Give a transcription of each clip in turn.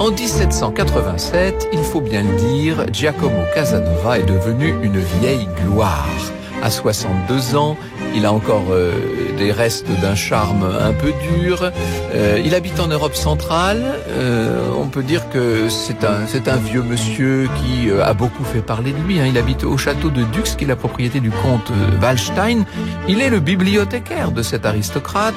En 1787, il faut bien le dire, Giacomo Casanova est devenu une vieille gloire. À 62 ans, il a encore des restes d'un charme un peu dur. Il habite en Europe centrale. On peut dire que c'est un vieux monsieur qui a beaucoup fait parler de lui. Il habite au château de Dux, qui est la propriété du comte Wallstein. Il est le bibliothécaire de cet aristocrate.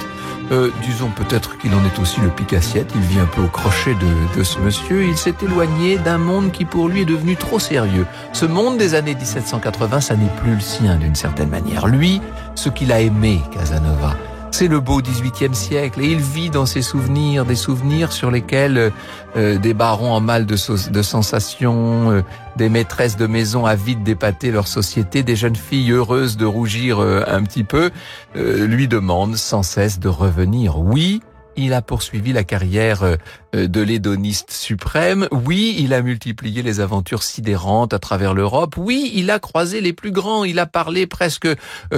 Disons peut-être qu'il en est aussi le pique-assiette. Il vit un peu au crochet de ce monsieur. Il s'est éloigné d'un monde qui pour lui est devenu trop sérieux. Ce monde des années 1780, ça n'est plus le sien d'une certaine manière. Lui, ce qu'il a aimé, Casanova, c'est le beau XVIIIe siècle, et il vit dans ses souvenirs, des souvenirs sur lesquels des barons en mal de sensations, des maîtresses de maison avides d'épater leur société, des jeunes filles heureuses de rougir un petit peu, lui demandent sans cesse de revenir. Oui, il a poursuivi la carrière de l'hédoniste suprême. Oui, il a multiplié les aventures sidérantes à travers l'Europe. Oui, il a croisé les plus grands. Il a parlé presque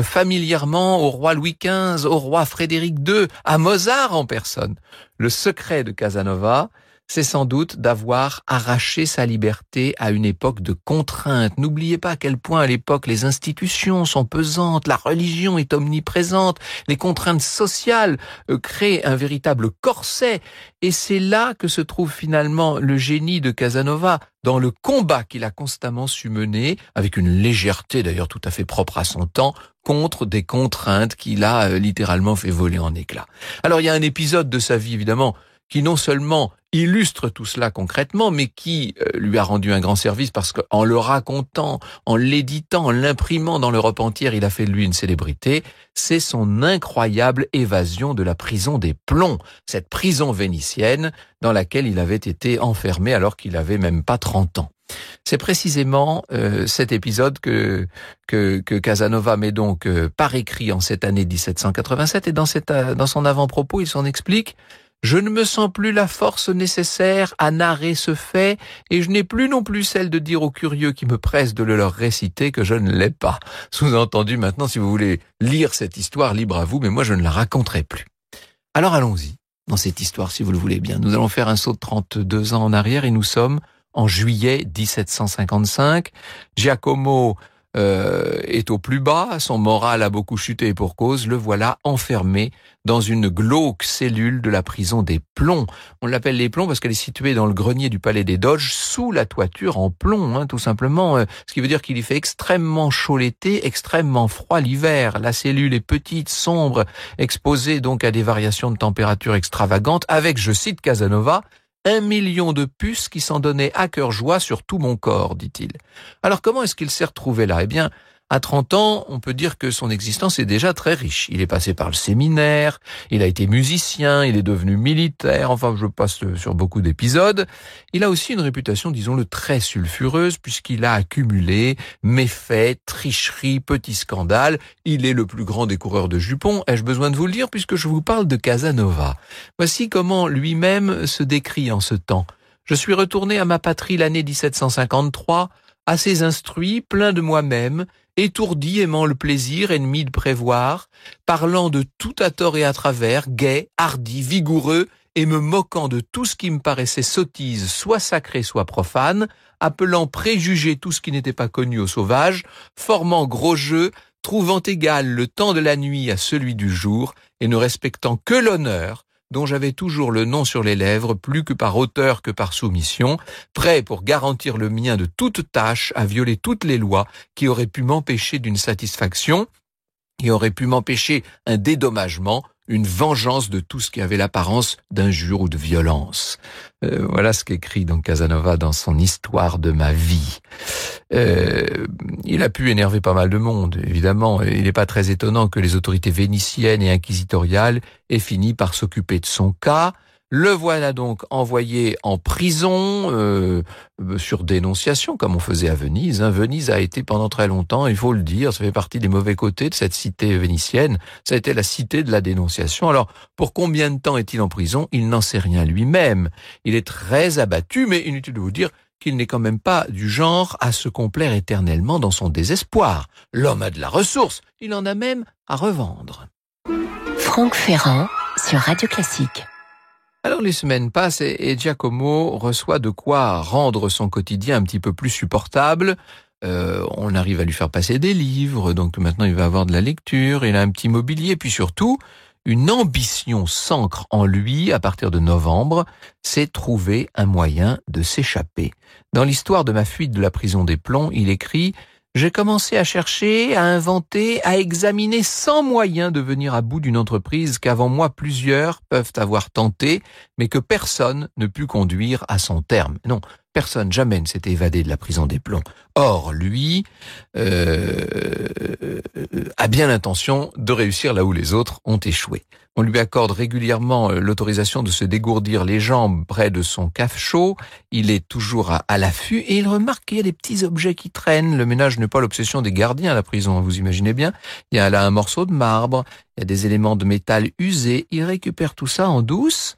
familièrement au roi Louis XV, au roi Frédéric II, à Mozart en personne. Le secret de Casanova, c'est sans doute d'avoir arraché sa liberté à une époque de contraintes. N'oubliez pas à quel point à l'époque les institutions sont pesantes, la religion est omniprésente, les contraintes sociales créent un véritable corset. Et c'est là que se trouve finalement le génie de Casanova, dans le combat qu'il a constamment su mener, avec une légèreté d'ailleurs tout à fait propre à son temps, contre des contraintes qu'il a littéralement fait voler en éclats. Alors il y a un épisode de sa vie évidemment qui non seulement illustre tout cela concrètement, mais qui lui a rendu un grand service parce qu'en le racontant, en l'éditant, en l'imprimant dans l'Europe entière, il a fait de lui une célébrité. C'est son incroyable évasion de la prison des Plombs, cette prison vénitienne dans laquelle il avait été enfermé alors qu'il avait même pas 30 ans. C'est précisément cet épisode que Casanova met donc par écrit en cette année 1787, et dans son avant-propos, il s'en explique. Je ne me sens plus la force nécessaire à narrer ce fait, et je n'ai plus non plus celle de dire aux curieux qui me pressent de le leur réciter que je ne l'ai pas. Sous-entendu, maintenant, si vous voulez lire cette histoire, libre à vous, mais moi je ne la raconterai plus. Alors allons-y, dans cette histoire, si vous le voulez bien. Nous allons faire un saut de 32 ans en arrière, et nous sommes en juillet 1755. Giacomo est au plus bas, son moral a beaucoup chuté et pour cause, le voilà enfermé dans une glauque cellule de la prison des Plombs. On l'appelle les Plombs parce qu'elle est située dans le grenier du palais des Doges, sous la toiture en plomb, tout simplement, ce qui veut dire qu'il y fait extrêmement chaud l'été, extrêmement froid l'hiver. La cellule est petite, sombre, exposée donc à des variations de température extravagantes, avec, je cite Casanova, 1 million de puces qui s'en donnaient à cœur joie sur tout mon corps, dit-il. Alors comment est-ce qu'il s'est retrouvé là ? Eh bien, à 30 ans, on peut dire que son existence est déjà très riche. Il est passé par le séminaire, il a été musicien, il est devenu militaire, enfin je passe sur beaucoup d'épisodes. Il a aussi une réputation, disons-le, très sulfureuse, puisqu'il a accumulé méfaits, tricheries, petits scandales. Il est le plus grand des coureurs de jupons, ai-je besoin de vous le dire, puisque je vous parle de Casanova. Voici comment lui-même se décrit en ce temps. Je suis retourné à ma patrie l'année 1753, assez instruit, plein de moi-même, étourdi, aimant le plaisir, ennemi de prévoir, parlant de tout à tort et à travers, gai, hardi, vigoureux, et me moquant de tout ce qui me paraissait sottise, soit sacré, soit profane, appelant préjugé tout ce qui n'était pas connu aux sauvages, formant gros jeu, trouvant égal le temps de la nuit à celui du jour, et ne respectant que l'honneur, dont j'avais toujours le nom sur les lèvres, plus que par hauteur que par soumission, prêt pour garantir le mien de toute tâche à violer toutes les lois qui auraient pu m'empêcher d'une satisfaction, qui auraient pu m'empêcher un dédommagement, une vengeance de tout ce qui avait l'apparence d'injure ou de violence. Voilà ce qu'écrit donc Casanova dans son Histoire de ma vie. Il a pu énerver pas mal de monde, évidemment. Il n'est pas très étonnant que les autorités vénitiennes et inquisitoriales aient fini par s'occuper de son cas. Le voilà donc envoyé en prison sur dénonciation, comme on faisait à Venise. Venise a été pendant très longtemps, il faut le dire, ça fait partie des mauvais côtés de cette cité vénitienne. Ça a été la cité de la dénonciation. Alors, pour combien de temps est-il en prison ? Il n'en sait rien lui-même. Il est très abattu, mais inutile de vous dire qu'il n'est quand même pas du genre à se complaire éternellement dans son désespoir. L'homme a de la ressource, il en a même à revendre. Franck Ferrand sur Radio Classique. Alors les semaines passent et Giacomo reçoit de quoi rendre son quotidien un petit peu plus supportable. On arrive à lui faire passer des livres, donc maintenant il va avoir de la lecture, il a un petit mobilier, puis surtout, une ambition s'ancre en lui à partir de novembre, c'est trouver un moyen de s'échapper. Dans l'histoire de ma fuite de la prison des plombs, il écrit « J'ai commencé à chercher, à inventer, à examiner sans moyen de venir à bout d'une entreprise qu'avant moi plusieurs peuvent avoir tenté, mais que personne ne put conduire à son terme. » Non, personne jamais ne s'était évadé de la prison des plombs. Or, lui a bien l'intention de réussir là où les autres ont échoué. On lui accorde régulièrement l'autorisation de se dégourdir les jambes près de son cachot. Il est toujours à l'affût et il remarque qu'il y a des petits objets qui traînent. Le ménage n'est pas l'obsession des gardiens à la prison, vous imaginez bien. Il y a là un morceau de marbre, il y a des éléments de métal usés. Il récupère tout ça en douce.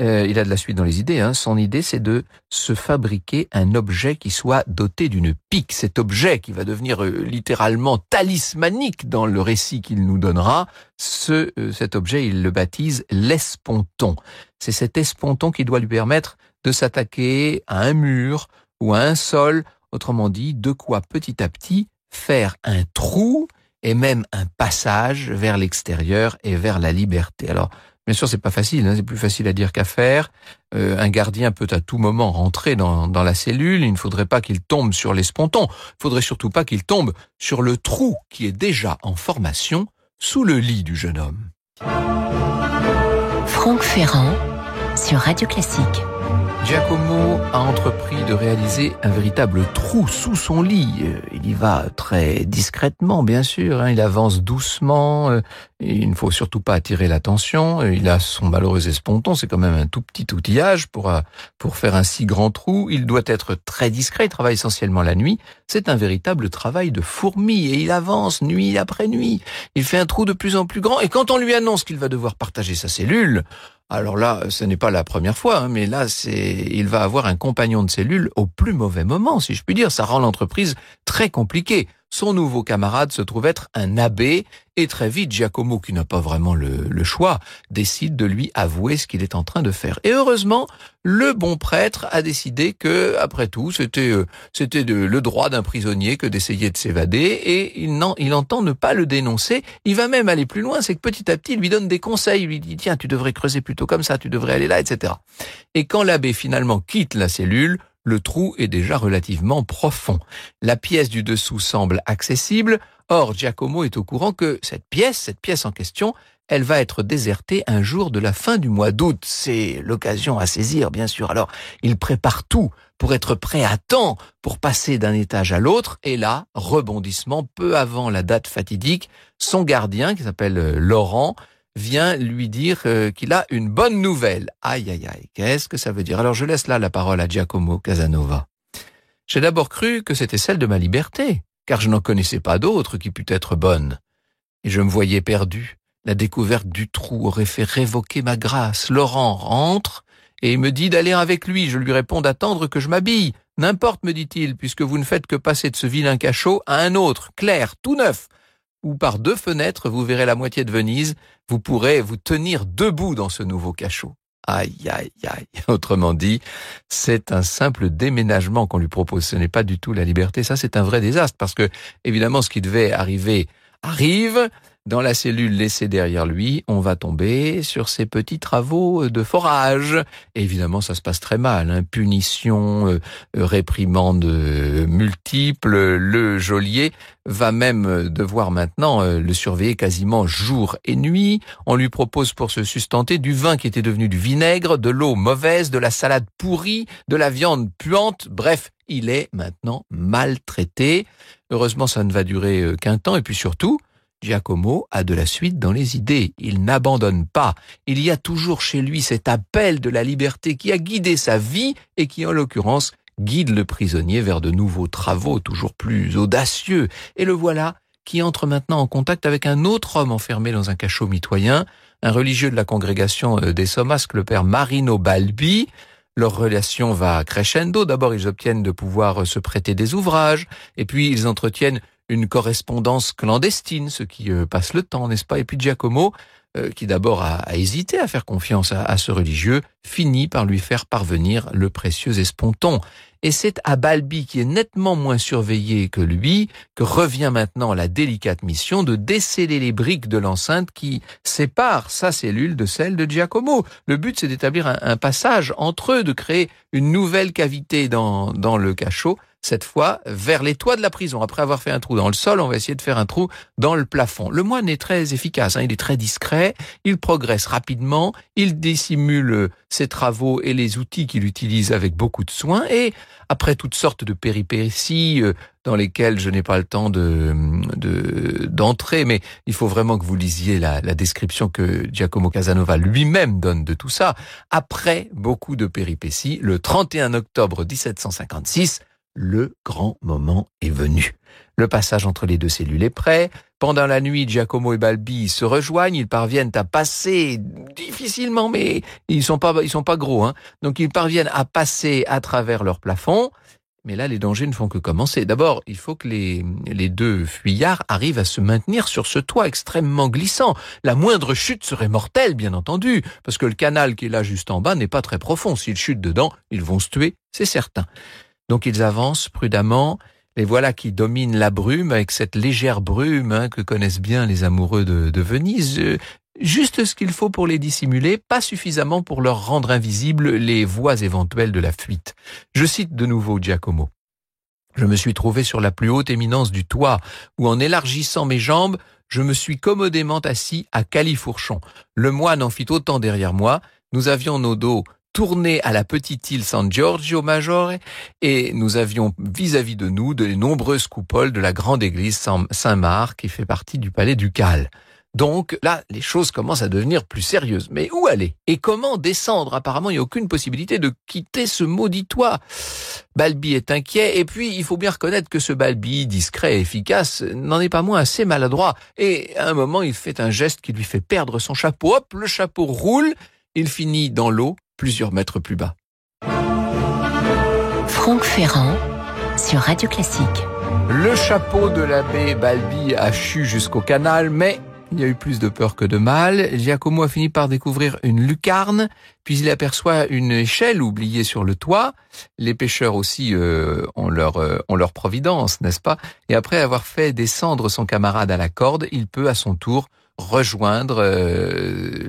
Il a de la suite dans les idées. Son idée, c'est de se fabriquer un objet qui soit doté d'une pique. Cet objet qui va devenir littéralement talismanique dans le récit qu'il nous donnera. Cet objet, il le baptise l'esponton. C'est cet esponton qui doit lui permettre de s'attaquer à un mur ou à un sol. Autrement dit, de quoi petit à petit faire un trou et même un passage vers l'extérieur et vers la liberté. Alors, bien sûr, c'est pas facile, c'est plus facile à dire qu'à faire. Un gardien peut à tout moment rentrer dans la cellule. Il ne faudrait pas qu'il tombe sur l'esponton. Il faudrait surtout pas qu'il tombe sur le trou qui est déjà en formation sous le lit du jeune homme. Franck Ferrand sur Radio Classique. Giacomo a entrepris de réaliser un véritable trou sous son lit. Il y va très discrètement, bien sûr. Il avance doucement. Il ne faut surtout pas attirer l'attention. Il a son malheureux esponton. C'est quand même un tout petit outillage pour faire un si grand trou. Il doit être très discret. Il travaille essentiellement la nuit. C'est un véritable travail de fourmi et il avance nuit après nuit. Il fait un trou de plus en plus grand et quand on lui annonce qu'il va devoir partager sa cellule, alors là, ce n'est pas la première fois, mais là, il va avoir un compagnon de cellule au plus mauvais moment, si je puis dire. Ça rend l'entreprise très compliquée. Son nouveau camarade se trouve être un abbé, et très vite, Giacomo, qui n'a pas vraiment le choix, décide de lui avouer ce qu'il est en train de faire. Et heureusement, le bon prêtre a décidé que, après tout, c'était le droit d'un prisonnier que d'essayer de s'évader, et il entend ne pas le dénoncer. Il va même aller plus loin, c'est que petit à petit, il lui donne des conseils. Il lui dit, tiens, tu devrais creuser plutôt comme ça, tu devrais aller là, etc. Et quand l'abbé finalement quitte la cellule, le trou est déjà relativement profond. La pièce du dessous semble accessible. Or, Giacomo est au courant que cette pièce en question, elle va être désertée un jour de la fin du mois d'août. C'est l'occasion à saisir, bien sûr. Alors, il prépare tout pour être prêt à temps pour passer d'un étage à l'autre. Et là, rebondissement, peu avant la date fatidique, son gardien, qui s'appelle Laurent, vient lui dire qu'il a une bonne nouvelle. Aïe, aïe, aïe, qu'est-ce que ça veut dire? Alors je laisse là la parole à Giacomo Casanova. J'ai d'abord cru que c'était celle de ma liberté, car je n'en connaissais pas d'autre qui pût être bonne. Et je me voyais perdu. La découverte du trou aurait fait révoquer ma grâce. Laurent rentre et il me dit d'aller avec lui. Je lui réponds d'attendre que je m'habille. N'importe, me dit-il, puisque vous ne faites que passer de ce vilain cachot à un autre, clair, tout neuf, où par 2 fenêtres, vous verrez la moitié de Venise, vous pourrez vous tenir debout dans ce nouveau cachot. Aïe, aïe, aïe. Autrement dit, c'est un simple déménagement qu'on lui propose. Ce n'est pas du tout la liberté. Ça, c'est un vrai désastre parce que, évidemment, ce qui devait arriver arrive. Dans la cellule laissée derrière lui, on va tomber sur ces petits travaux de forage. Et évidemment, ça se passe très mal. Punition, réprimande multiples. Le geôlier va même devoir maintenant le surveiller quasiment jour et nuit. On lui propose pour se sustenter du vin qui était devenu du vinaigre, de l'eau mauvaise, de la salade pourrie, de la viande puante. Bref, il est maintenant maltraité. Heureusement, ça ne va durer qu'un temps. Et puis surtout, Giacomo a de la suite dans les idées. Il n'abandonne pas. Il y a toujours chez lui cet appel de la liberté qui a guidé sa vie et qui, en l'occurrence, guide le prisonnier vers de nouveaux travaux toujours plus audacieux. Et le voilà qui entre maintenant en contact avec un autre homme enfermé dans un cachot mitoyen, un religieux de la congrégation des Somasques, le père Marino Balbi. Leur relation va crescendo. D'abord, ils obtiennent de pouvoir se prêter des ouvrages, et puis ils entretiennent une correspondance clandestine, ce qui passe le temps, n'est-ce pas? Et puis Giacomo qui d'abord a hésité à faire confiance à ce religieux, finit par lui faire parvenir le précieux esponton. Et c'est à Balbi, qui est nettement moins surveillé que lui, que revient maintenant la délicate mission de déceler les briques de l'enceinte qui séparent sa cellule de celle de Giacomo. Le but, c'est d'établir un passage entre eux, de créer une nouvelle cavité dans le cachot, cette fois vers les toits de la prison. Après avoir fait un trou dans le sol, on va essayer de faire un trou dans le plafond. Le moine est très efficace, il est très discret, il progresse rapidement, il dissimule ses travaux et les outils qu'il utilise avec beaucoup de soin, et après toutes sortes de péripéties dans lesquelles je n'ai pas le temps d'entrer, mais il faut vraiment que vous lisiez la description que Giacomo Casanova lui-même donne de tout ça. Après beaucoup de péripéties, le 31 octobre 1756, le grand moment est venu. Le passage entre les deux cellules est prêt. Pendant la nuit, Giacomo et Balbi se rejoignent. Ils parviennent à passer difficilement, mais ils sont pas gros, hein. Donc ils parviennent à passer à travers leur plafond. Mais là, les dangers ne font que commencer. D'abord, il faut que les deux fuyards arrivent à se maintenir sur ce toit extrêmement glissant. La moindre chute serait mortelle, bien entendu, parce que le canal qui est là juste en bas n'est pas très profond. S'ils chutent dedans, ils vont se tuer, c'est certain. Donc ils avancent prudemment, les voilà qui dominent la brume, avec cette légère brume que connaissent bien les amoureux de Venise. Juste ce qu'il faut pour les dissimuler, pas suffisamment pour leur rendre invisibles les voies éventuelles de la fuite. Je cite de nouveau Giacomo. « Je me suis trouvé sur la plus haute éminence du toit, où en élargissant mes jambes, je me suis commodément assis à califourchon. Le moine en fit autant derrière moi, nous avions nos dos tourné à la petite île San Giorgio Maggiore, et nous avions vis-à-vis de nous de nombreuses coupoles de la grande église Saint-Marc qui fait partie du palais ducal. Donc là, les choses commencent à devenir plus sérieuses. Mais où aller? Et comment descendre? Apparemment, il n'y a aucune possibilité de quitter ce maudit toit. Balbi est inquiet, et puis il faut bien reconnaître que ce Balbi, discret et efficace, n'en est pas moins assez maladroit. Et à un moment, il fait un geste qui lui fait perdre son chapeau. Hop, le chapeau roule, il finit dans l'eau, plusieurs mètres plus bas. Franck Ferrand sur Radio Classique. Le chapeau de l'abbé Balbi a chu jusqu'au canal, mais il y a eu plus de peur que de mal. Giacomo a fini par découvrir une lucarne, puis il aperçoit une échelle oubliée sur le toit. Les pêcheurs aussi ont leur providence, n'est-ce pas? Et après avoir fait descendre son camarade à la corde, il peut à son tour rejoindre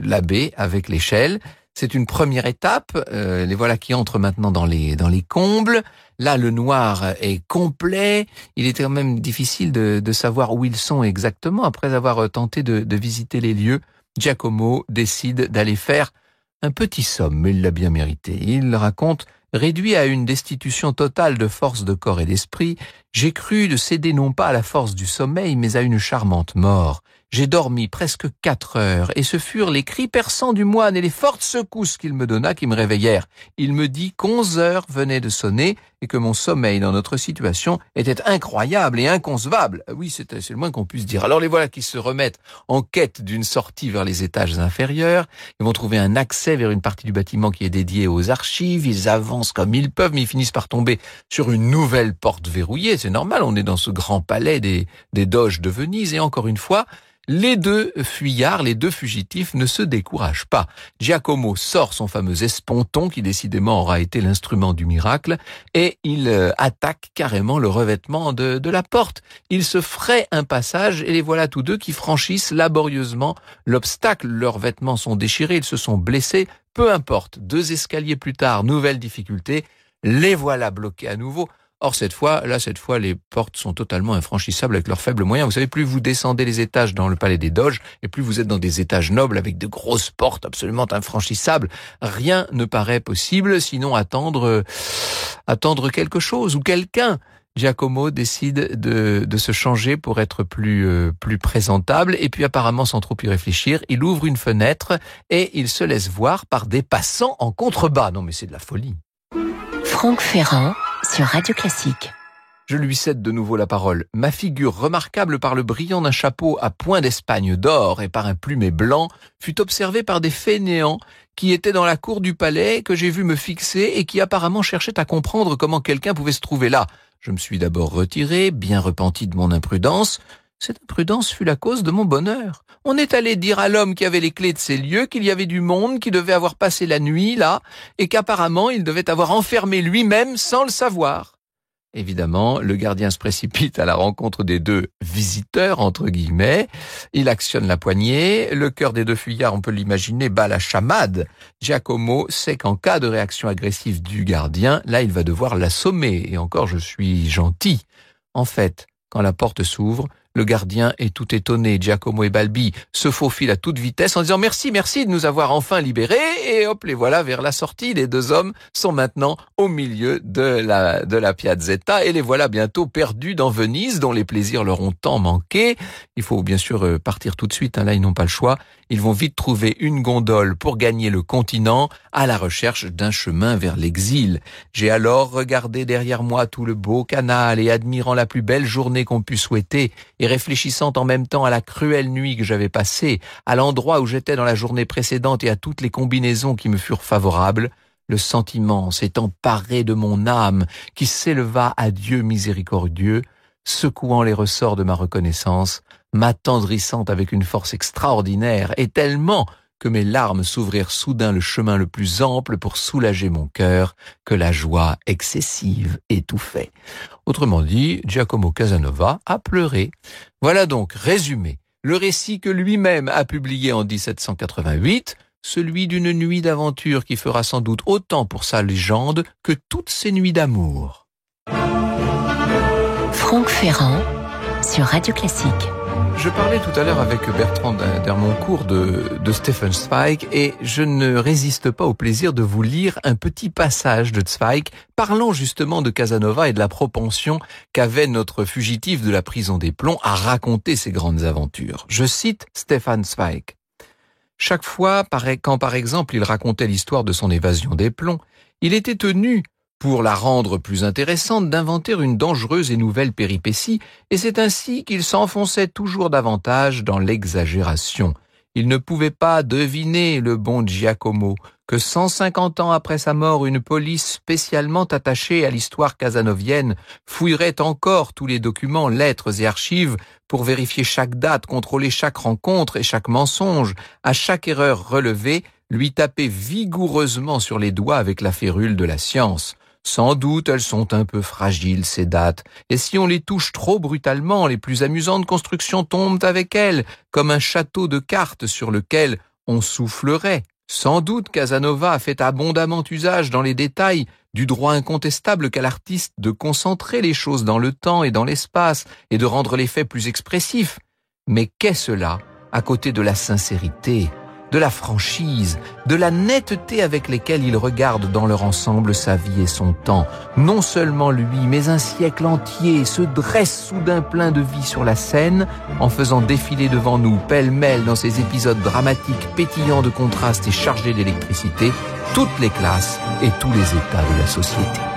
l'abbé avec l'échelle. C'est une première étape. Les voilà qui entrent maintenant dans les combles. Là, le noir est complet. Il était quand même difficile de savoir où ils sont exactement. Après avoir tenté de visiter les lieux, Giacomo décide d'aller faire un petit somme, mais il l'a bien mérité. Il raconte: réduit à une destitution totale de force de corps et d'esprit, j'ai cru de céder non pas à la force du sommeil, mais à une charmante mort. J'ai dormi presque 4 heures, et ce furent les cris perçants du moine et les fortes secousses qu'il me donna qui me réveillèrent. Il me dit qu'11 heures venaient de sonner, et que mon sommeil dans notre situation était incroyable et inconcevable. Oui, c'est le moins qu'on puisse dire. Alors les voilà qui se remettent en quête d'une sortie vers les étages inférieurs. Ils vont trouver un accès vers une partie du bâtiment qui est dédiée aux archives. Ils avancent comme ils peuvent, mais ils finissent par tomber sur une nouvelle porte verrouillée. C'est normal, on est dans ce grand palais des doges de Venise, et encore une fois, les deux fuyards, les deux fugitifs ne se découragent pas. Giacomo sort son fameux esponton qui décidément aura été l'instrument du miracle, et il attaque carrément le revêtement de la porte. Il se fraie un passage, et les voilà tous deux qui franchissent laborieusement l'obstacle. Leurs vêtements sont déchirés, ils se sont blessés. Peu importe, 2 escaliers plus tard, nouvelle difficulté, les voilà bloqués à nouveau. Or, cette fois, les portes sont totalement infranchissables avec leurs faibles moyens. Vous savez, plus vous descendez les étages dans le palais des Doges, et plus vous êtes dans des étages nobles avec de grosses portes absolument infranchissables. Rien ne paraît possible, sinon attendre quelque chose ou quelqu'un. Giacomo décide de se changer pour être plus présentable, et puis apparemment sans trop y réfléchir, il ouvre une fenêtre et il se laisse voir par des passants en contrebas. Non mais c'est de la folie. Franck Ferrand sur Radio Classique. Je lui cède de nouveau la parole. Ma figure, remarquable par le brillant d'un chapeau à point d'Espagne d'or et par un plumet blanc, fut observée par des fainéants qui étaient dans la cour du palais, que j'ai vu me fixer et qui apparemment cherchaient à comprendre comment quelqu'un pouvait se trouver là. Je me suis d'abord retiré, bien repenti de mon imprudence. Cette imprudence fut la cause de mon bonheur. On est allé dire à l'homme qui avait les clés de ces lieux qu'il y avait du monde qui devait avoir passé la nuit là, et qu'apparemment il devait avoir enfermé lui-même sans le savoir. Évidemment, le gardien se précipite à la rencontre des deux visiteurs, entre guillemets. Il actionne la poignée. Le cœur des deux fuyards, on peut l'imaginer, bat la chamade. Giacomo sait qu'en cas de réaction agressive du gardien, là, il va devoir l'assommer. Et encore, je suis gentil. En fait, quand la porte s'ouvre, le gardien est tout étonné. Giacomo et Balbi se faufilent à toute vitesse en disant « Merci de nous avoir enfin libérés » et hop, les voilà vers la sortie. Les deux hommes sont maintenant au milieu de la Piazzetta et les voilà bientôt perdus dans Venise, dont les plaisirs leur ont tant manqué. Il faut bien sûr partir tout de suite, là ils n'ont pas le choix. Ils vont vite trouver une gondole pour gagner le continent à la recherche d'un chemin vers l'exil. J'ai alors regardé derrière moi tout le beau canal et admirant la plus belle journée qu'on pût souhaiter et réfléchissant en même temps à la cruelle nuit que j'avais passée, à l'endroit où j'étais dans la journée précédente et à toutes les combinaisons qui me furent favorables, le sentiment s'est emparé de mon âme qui s'éleva à Dieu miséricordieux, secouant les ressorts de ma reconnaissance, m'attendrissant avec une force extraordinaire et tellement que mes larmes s'ouvrirent soudain le chemin le plus ample pour soulager mon cœur que la joie excessive étouffait. Autrement dit, Giacomo Casanova a pleuré. Voilà donc, résumé, le récit que lui-même a publié en 1788, celui d'une nuit d'aventure qui fera sans doute autant pour sa légende que toutes ses nuits d'amour. Franck Ferrand sur Radio Classique. Je parlais tout à l'heure avec Bertrand d'Hermoncourt de Stefan Zweig et je ne résiste pas au plaisir de vous lire un petit passage de Zweig parlant justement de Casanova et de la propension qu'avait notre fugitif de la prison des plombs à raconter ses grandes aventures. Je cite Stefan Zweig. Chaque fois, quand par exemple il racontait l'histoire de son évasion des plombs, il était tenu, pour la rendre plus intéressante, d'inventer une dangereuse et nouvelle péripétie, et c'est ainsi qu'il s'enfonçait toujours davantage dans l'exagération. Il ne pouvait pas deviner, le bon Giacomo, que 150 ans après sa mort, une police spécialement attachée à l'histoire casanovienne fouillerait encore tous les documents, lettres et archives pour vérifier chaque date, contrôler chaque rencontre et chaque mensonge, à chaque erreur relevée, lui taper vigoureusement sur les doigts avec la férule de la science. Sans doute, elles sont un peu fragiles, ces dates, et si on les touche trop brutalement, les plus amusantes constructions tombent avec elles, comme un château de cartes sur lequel on soufflerait. Sans doute, Casanova a fait abondamment usage dans les détails du droit incontestable qu'a l'artiste de concentrer les choses dans le temps et dans l'espace, et de rendre les faits plus expressifs. Mais qu'est cela, à côté de la sincérité, de la franchise, de la netteté avec lesquelles il regarde dans leur ensemble sa vie et son temps. Non seulement lui, mais un siècle entier se dresse soudain plein de vie sur la scène, en faisant défiler devant nous, pêle-mêle dans ces épisodes dramatiques pétillants de contrastes et chargés d'électricité, toutes les classes et tous les états de la société.